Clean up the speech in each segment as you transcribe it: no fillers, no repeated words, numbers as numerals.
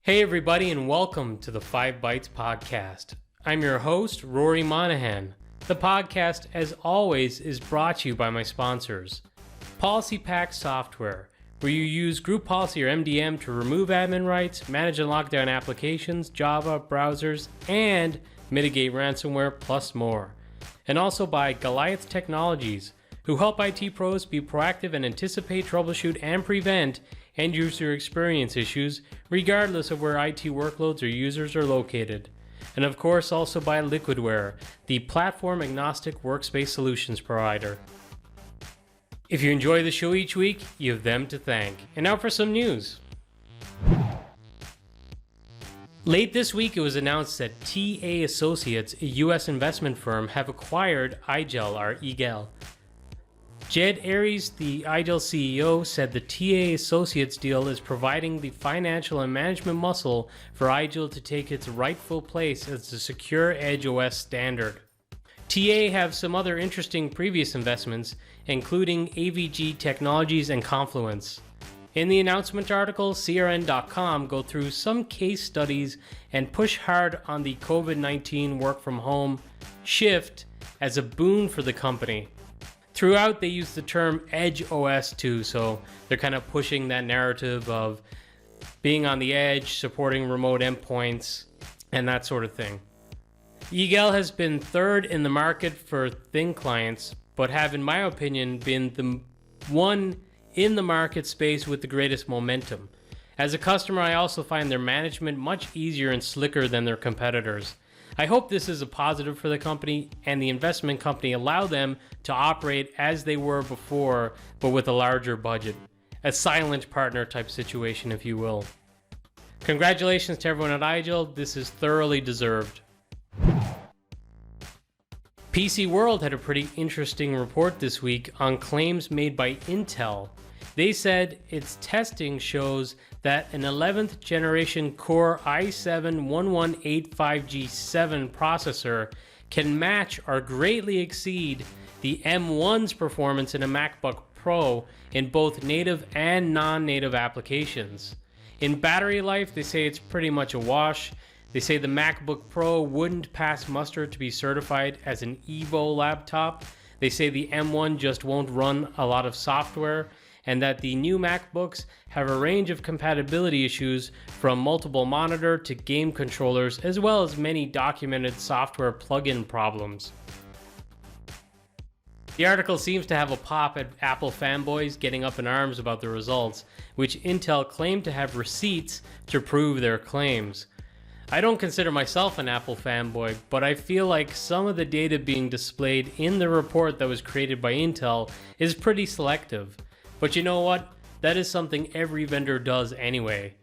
Hey everybody, and welcome to the 5 Bytes podcast. I'm your host, Rory Monahan. The podcast, as always, is brought to you by my sponsors. Policy Pack Software, where you use Group Policy or MDM to remove admin rights, manage and lock down applications, Java, browsers, and mitigate ransomware, plus more. And also by Goliath Technologies, who help IT pros be proactive and anticipate, troubleshoot, and prevent end-user experience issues, regardless of where IT workloads or users are located. And of course, also by Liquidware, the platform-agnostic workspace solutions provider. If you enjoy the show each week, you have them to thank. And now for some news. Late this week, it was announced that TA Associates, a U.S. investment firm, have acquired IGEL, or IGEL. Jed Aries, the IGEL CEO, said the TA Associates deal is providing the financial and management muscle for IGEL to take its rightful place as the secure Edge OS standard. TA have some other interesting previous investments, including AVG Technologies and Confluence. In the announcement article, CRN.com go through some case studies and push hard on the COVID-19 work from home shift as a boon for the company. Throughout, they use the term Edge OS too, so they're kind of pushing that narrative of being on the edge, supporting remote endpoints, and that sort of thing. IGEL has been third in the market for thin clients, but have, in my opinion, been the one in the market space with the greatest momentum. As a customer, I also find their management much easier and slicker than their competitors. I hope this is a positive for the company and the investment company allow them to operate as they were before, but with a larger budget. A silent partner type situation, if you will. Congratulations to everyone at IGEL. This is thoroughly deserved. PC World had a pretty interesting report this week on claims made by Intel. They said its testing shows that an 11th generation Core i7-1185G7 processor can match or greatly exceed the M1's performance in a MacBook Pro in both native and non-native applications. In battery life, they say it's pretty much a wash. They say the MacBook Pro wouldn't pass muster to be certified as an Evo laptop. They say the M1 just won't run a lot of software, and that the new MacBooks have a range of compatibility issues from multiple monitor to game controllers, as well as many documented software plugin problems. The article seems to have a pop at Apple fanboys getting up in arms about the results, which Intel claimed to have receipts to prove their claims. I don't consider myself an Apple fanboy, but I feel like some of the data being displayed in the report that was created by Intel is pretty selective. But you know what? That is something every vendor does anyway.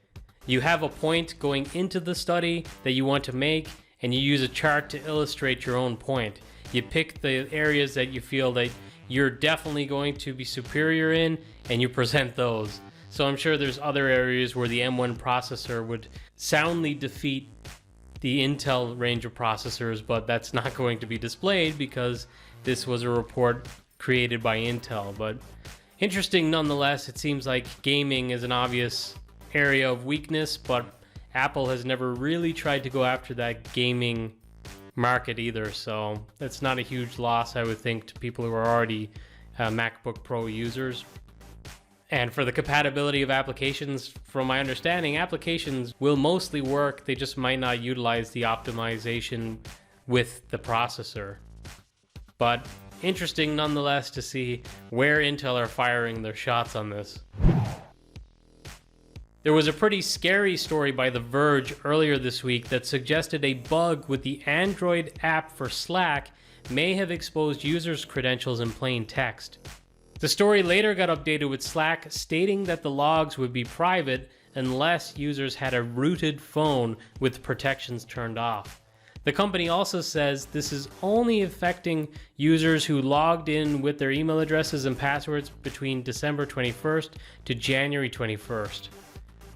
You have a point going into the study that you want to make, and you use a chart to illustrate your own point. You pick the areas that you feel that you're definitely going to be superior in, and you present those. So I'm sure there's other areas where the M1 processor would soundly defeat the Intel range of processors, but that's not going to be displayed because this was a report created by Intel. But interesting nonetheless. It seems like gaming is an obvious area of weakness, but Apple has never really tried to go after that gaming market either, so that's not a huge loss, I would think, to people who are already MacBook Pro users. And for the compatibility of applications, from my understanding, applications will mostly work, they just might not utilize the optimization with the processor. But interesting nonetheless to see where Intel are firing their shots on this. There was a pretty scary story by The Verge earlier this week that suggested a bug with the Android app for Slack may have exposed users' credentials in plain text. The story later got updated with Slack stating that the logs would be private unless users had a rooted phone with protections turned off. The company also says this is only affecting users who logged in with their email addresses and passwords between December 21st to January 21st.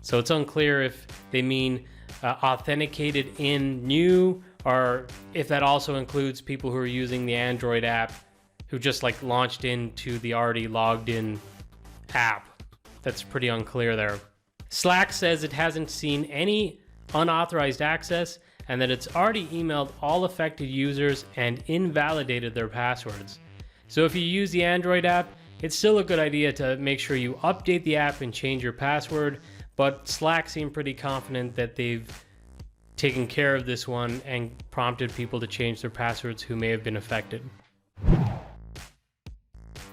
So it's unclear if they mean authenticated in new, or if that also includes people who are using the Android app who just like launched into the already logged in app. That's pretty unclear there. Slack says it hasn't seen any unauthorized access and that it's already emailed all affected users and invalidated their passwords. So if you use the Android app, it's still a good idea to make sure you update the app and change your password, but Slack seemed pretty confident that they've taken care of this one and prompted people to change their passwords who may have been affected.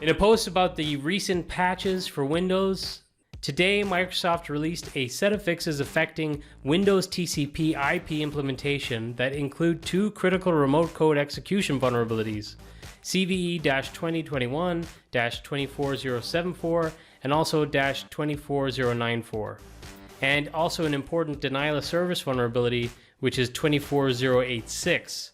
In a post about the recent patches for Windows, today Microsoft released a set of fixes affecting Windows TCP IP implementation that include two critical remote code execution vulnerabilities, CVE-2021-24074 and also -24094, and also an important denial of service vulnerability, which is 24086.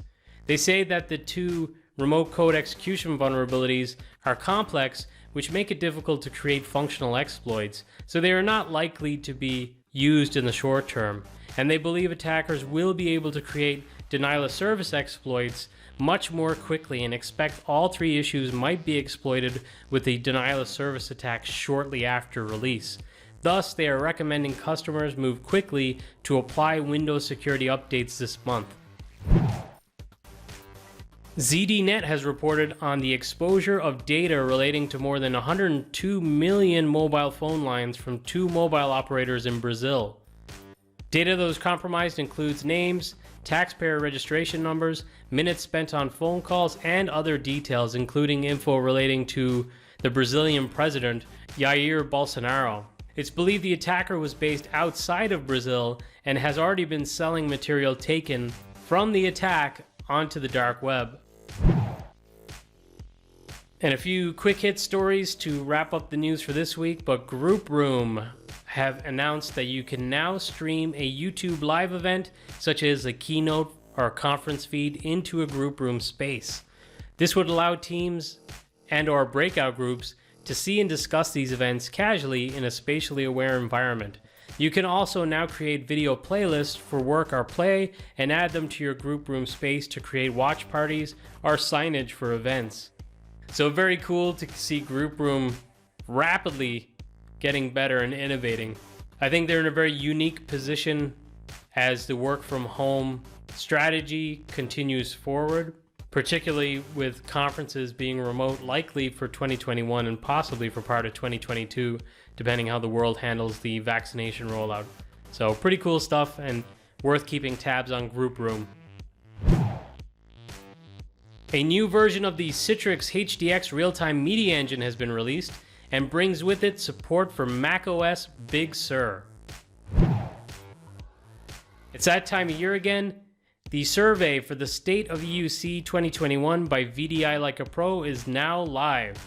They say that the two remote code execution vulnerabilities are complex, which make it difficult to create functional exploits, so they are not likely to be used in the short term, and they believe attackers will be able to create denial of service exploits much more quickly and expect all three issues might be exploited with the denial of service attack shortly after release. Thus, they are recommending customers move quickly to apply Windows security updates this month. ZDNet has reported on the exposure of data relating to more than 102 million mobile phone lines from two mobile operators in Brazil. Data that was compromised includes names, taxpayer registration numbers, minutes spent on phone calls, and other details, including info relating to the Brazilian president, Jair Bolsonaro. It's believed the attacker was based outside of Brazil and has already been selling material taken from the attack onto the dark web. And a few quick hit stories to wrap up the news for this week, but Group Room have announced that you can now stream a YouTube live event, such as a keynote or conference feed, into a Group Room space. This would allow teams and or breakout groups to see and discuss these events casually in a spatially aware environment. You can also now create video playlists for work or play and add them to your Group Room space to create watch parties or signage for events. So very cool to see Group Room rapidly getting better and innovating. I think they're in a very unique position as the work from home strategy continues forward, particularly with conferences being remote likely for 2021 and possibly for part of 2022, depending how the world handles the vaccination rollout. So pretty cool stuff and worth keeping tabs on Group Room. A new version of the Citrix HDX real-time media engine has been released and brings with it support for macOS Big Sur. It's that time of year again. The survey for the State of EUC 2021 by VDI Like a Pro is now live.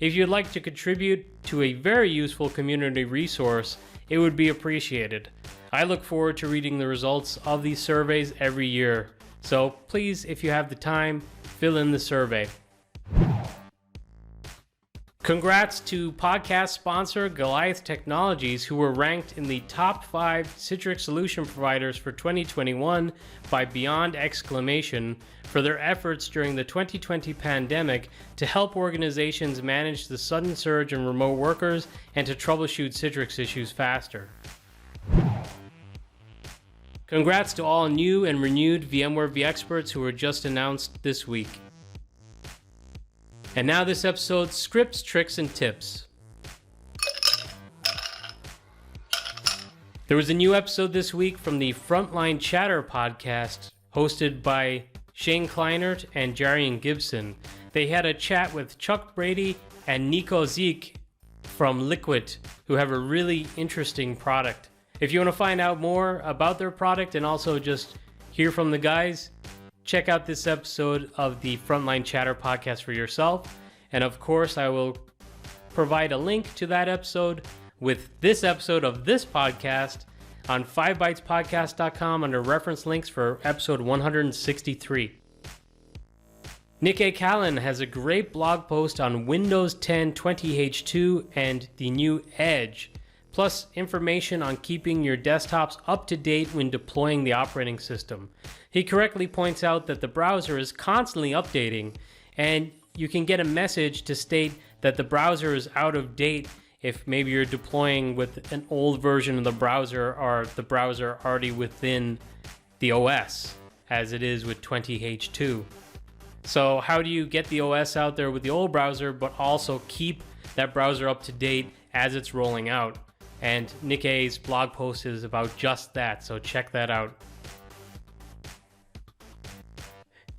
If you'd like to contribute to a very useful community resource, it would be appreciated. I look forward to reading the results of these surveys every year. So please, if you have the time, fill in the survey. Congrats to podcast sponsor Goliath Technologies, who were ranked in the top 5 Citrix solution providers for 2021 by Beyond Exclamation for their efforts during the 2020 pandemic to help organizations manage the sudden surge in remote workers and to troubleshoot Citrix issues faster. Congrats to all new and renewed VMware vExperts who were just announced this week. And now this episode's scripts, tricks, and tips. There was a new episode this week from the Frontline Chatter podcast hosted by Shane Kleinert and Jarian Gibson. They had a chat with Chuck Brady and Nico Zeek from Liquid, who have a really interesting product. If you want to find out more about their product and also just hear from the guys, check out this episode of the Frontline Chatter podcast for yourself. And of course, I will provide a link to that episode with this episode of this podcast on 5bytespodcast.com under reference links for episode 163. Nick A. Callan has a great blog post on Windows 10 20H2 and the new Edge, plus information on keeping your desktops up to date when deploying the operating system. He correctly points out that the browser is constantly updating, and you can get a message to state that the browser is out of date if maybe you're deploying with an old version of the browser or the browser already within the OS, as it is with 20H2. So how do you get the OS out there with the old browser, but also keep that browser up to date as it's rolling out? And Nikkei's blog post is about just that, so check that out.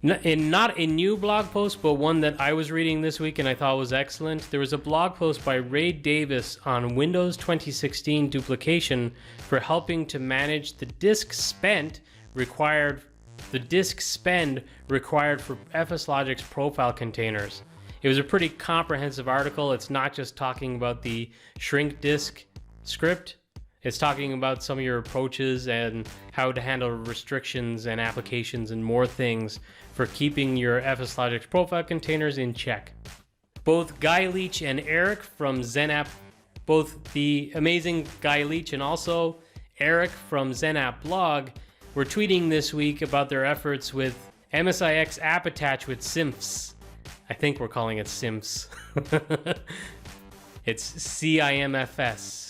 Not a new blog post, but one that I was reading this week and I thought was excellent. There was a blog post by Ray Davis on Windows 2016 duplication for helping to manage the disk spend required for FSLogic's profile containers. It was a pretty comprehensive article. It's not just talking about the shrink disk script. It's talking about some of your approaches and how to handle restrictions and applications and more things for keeping your FSLogic's profile containers in check. Both Guy Leach and Eric from XenApp, both the amazing Guy Leach and also Eric from XenApp blog, were tweeting this week about their efforts with MSIX app attach with SIMFs. I think we're calling it SIMFs. It's CIMFS.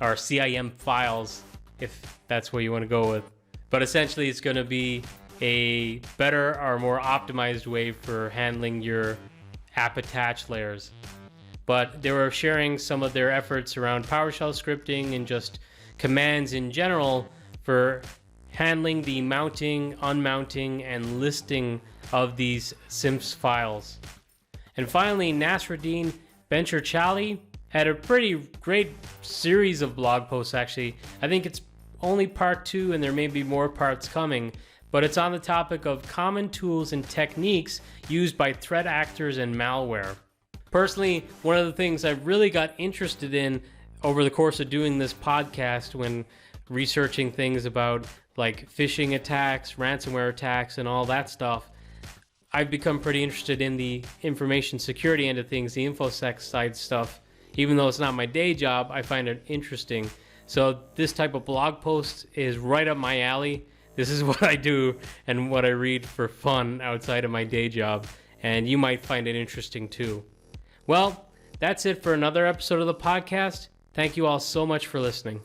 Or CIM files, if that's what you want to go with. But essentially, it's going to be a better or more optimized way for handling your app attach layers. But they were sharing some of their efforts around PowerShell scripting and just commands in general for handling the mounting, unmounting, and listing of these SIMFs files. And finally, Nasruddin Bencherchali had a pretty great series of blog posts, actually. I think it's only part 2 and there may be more parts coming, but it's on the topic of common tools and techniques used by threat actors and malware. Personally, one of the things I really got interested in over the course of doing this podcast when researching things about like phishing attacks, ransomware attacks, and all that stuff, I've become pretty interested in the information security end of things, the InfoSec side stuff. Even though it's not my day job, I find it interesting. So this type of blog post is right up my alley. This is what I do and what I read for fun outside of my day job. And you might find it interesting too. Well, that's it for another episode of the podcast. Thank you all so much for listening.